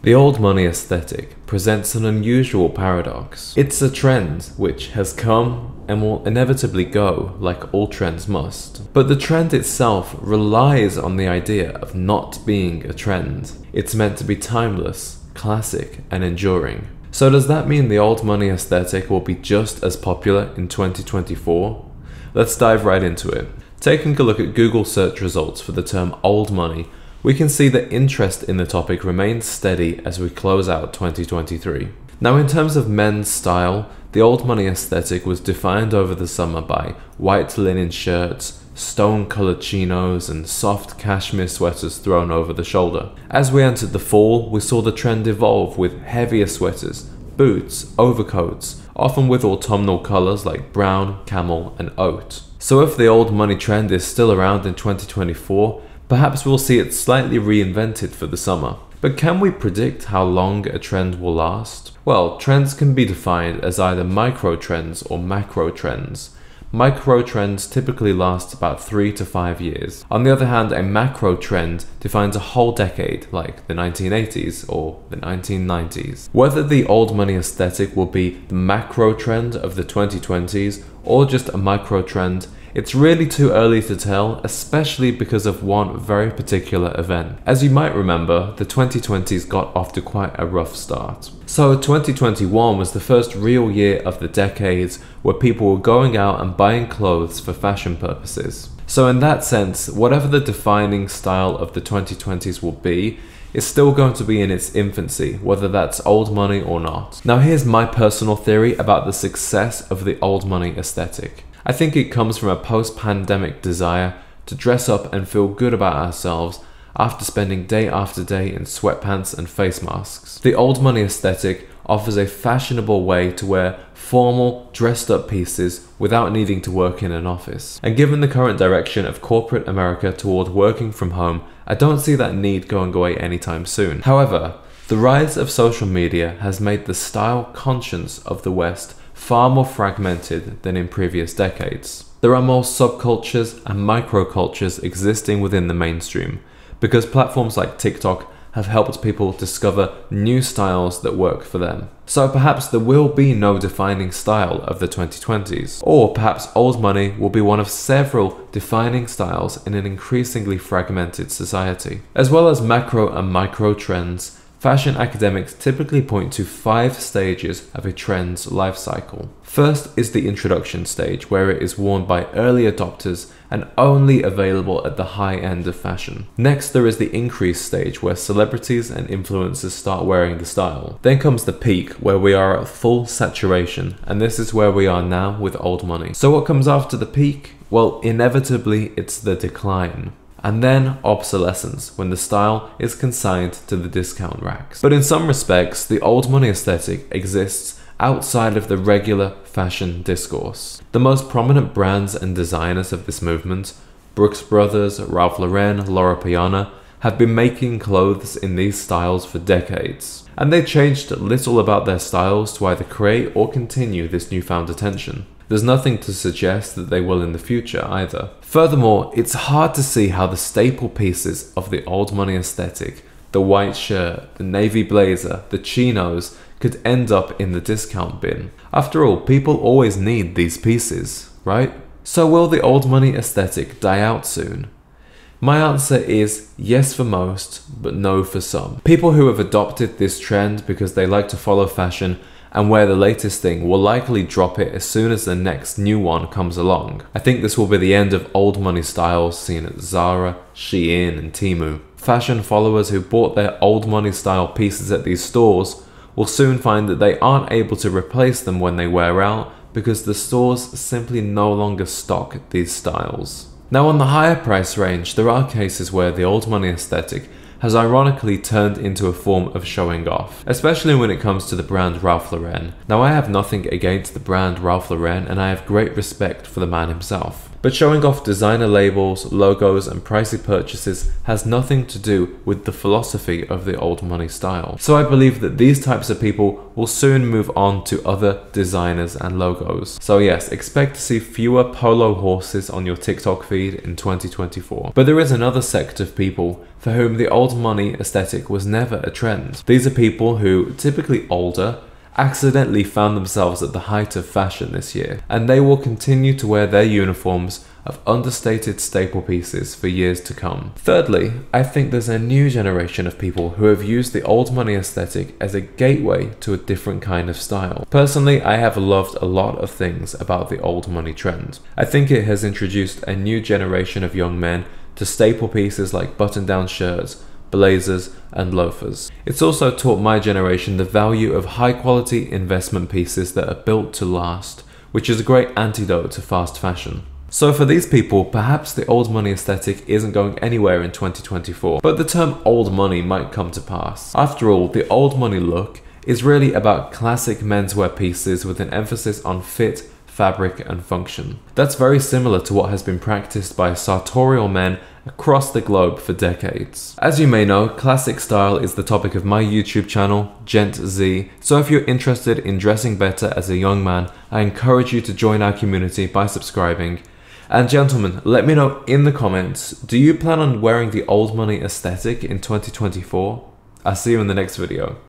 The old money aesthetic presents an unusual paradox. It's a trend which has come and will inevitably go, like all trends must. But the trend itself relies on the idea of not being a trend. It's meant to be timeless, classic, and enduring. So does that mean the old money aesthetic will be just as popular in 2024? Let's dive right into it. Taking a look at Google search results for the term old money, we can see that interest in the topic remains steady as we close out 2023. Now, in terms of men's style, the old money aesthetic was defined over the summer by white linen shirts, stone-colored chinos, and soft cashmere sweaters thrown over the shoulder. As we entered the fall, we saw the trend evolve with heavier sweaters, boots, overcoats, often with autumnal colors like brown, camel, and oat. So if the old money trend is still around in 2024, perhaps we'll see it slightly reinvented for the summer. But can we predict how long a trend will last? Well, trends can be defined as either micro trends or macro trends. Micro trends typically last about 3 to 5 years. On the other hand, a macro trend defines a whole decade, like the 1980s or the 1990s. Whether the old money aesthetic will be the macro trend of the 2020s or just a micro trend, it's really too early to tell, especially because of one very particular event. As you might remember, the 2020s got off to quite a rough start. So 2021 was the first real year of the decades where people were going out and buying clothes for fashion purposes. So in that sense, whatever the defining style of the 2020s will be, it's still going to be in its infancy, whether that's old money or not. Now here's my personal theory about the success of the old money aesthetic. I think it comes from a post-pandemic desire to dress up and feel good about ourselves after spending day after day in sweatpants and face masks. The old money aesthetic offers a fashionable way to wear formal, dressed up pieces without needing to work in an office. And given the current direction of corporate America toward working from home, I don't see that need going away anytime soon. However, the rise of social media has made the style conscience of the West far more fragmented than in previous decades. There are more subcultures and microcultures existing within the mainstream, because platforms like TikTok have helped people discover new styles that work for them. So perhaps there will be no defining style of the 2020s, or perhaps old money will be one of several defining styles in an increasingly fragmented society. As well as macro and micro trends, fashion academics typically point to 5 stages of a trend's life cycle. First is the introduction stage, where it is worn by early adopters and only available at the high end of fashion. Next, there is the increase stage, where celebrities and influencers start wearing the style. Then comes the peak, where we are at full saturation, and this is where we are now with old money. So what comes after the peak? Well, inevitably it's the decline. And then obsolescence, when the style is consigned to the discount racks. But in some respects, the old money aesthetic exists outside of the regular fashion discourse. The most prominent brands and designers of this movement, Brooks Brothers, Ralph Lauren, Loro Piana, have been making clothes in these styles for decades. And they changed little about their styles to either create or continue this newfound attention. There's nothing to suggest that they will in the future either. Furthermore, it's hard to see how the staple pieces of the old money aesthetic, the white shirt, the navy blazer, the chinos, could end up in the discount bin. After all, people always need these pieces, right? So will the old money aesthetic die out soon? My answer is yes for most, but no for some. People who have adopted this trend because they like to follow fashion and wear the latest thing will likely drop it as soon as the next new one comes along. I think this will be the end of old money styles seen at Zara, Shein, and Temu. Fashion followers who bought their old money style pieces at these stores will soon find that they aren't able to replace them when they wear out because the stores simply no longer stock these styles. Now, on the higher price range, there are cases where the old money aesthetic has ironically turned into a form of showing off, especially when it comes to the brand Ralph Lauren. Now, I have nothing against the brand Ralph Lauren and I have great respect for the man himself. But showing off designer labels, logos, and pricey purchases has nothing to do with the philosophy of the old money style. So I believe that these types of people will soon move on to other designers and logos. So yes, expect to see fewer polo horses on your TikTok feed in 2024. But there is another sect of people for whom the old money aesthetic was never a trend. These are people who, typically older, accidentally found themselves at the height of fashion this year, and they will continue to wear their uniforms of understated staple pieces for years to come. Thirdly, I think there's a new generation of people who have used the old money aesthetic as a gateway to a different kind of style. Personally, I have loved a lot of things about the old money trend. I think it has introduced a new generation of young men to staple pieces like button-down shirts, blazers, and loafers. It's also taught my generation the value of high-quality investment pieces that are built to last, which is a great antidote to fast fashion. So for these people, perhaps the old money aesthetic isn't going anywhere in 2024, but the term old money might come to pass. After all, the old money look is really about classic menswear pieces with an emphasis on fit, fabric, and function. That's very similar to what has been practiced by sartorial men across the globe for decades. As you may know, classic style is the topic of my YouTube channel, Gent Z, so if you're interested in dressing better as a young man, I encourage you to join our community by subscribing. And gentlemen, let me know in the comments, do you plan on wearing the old money aesthetic in 2024? I'll see you in the next video.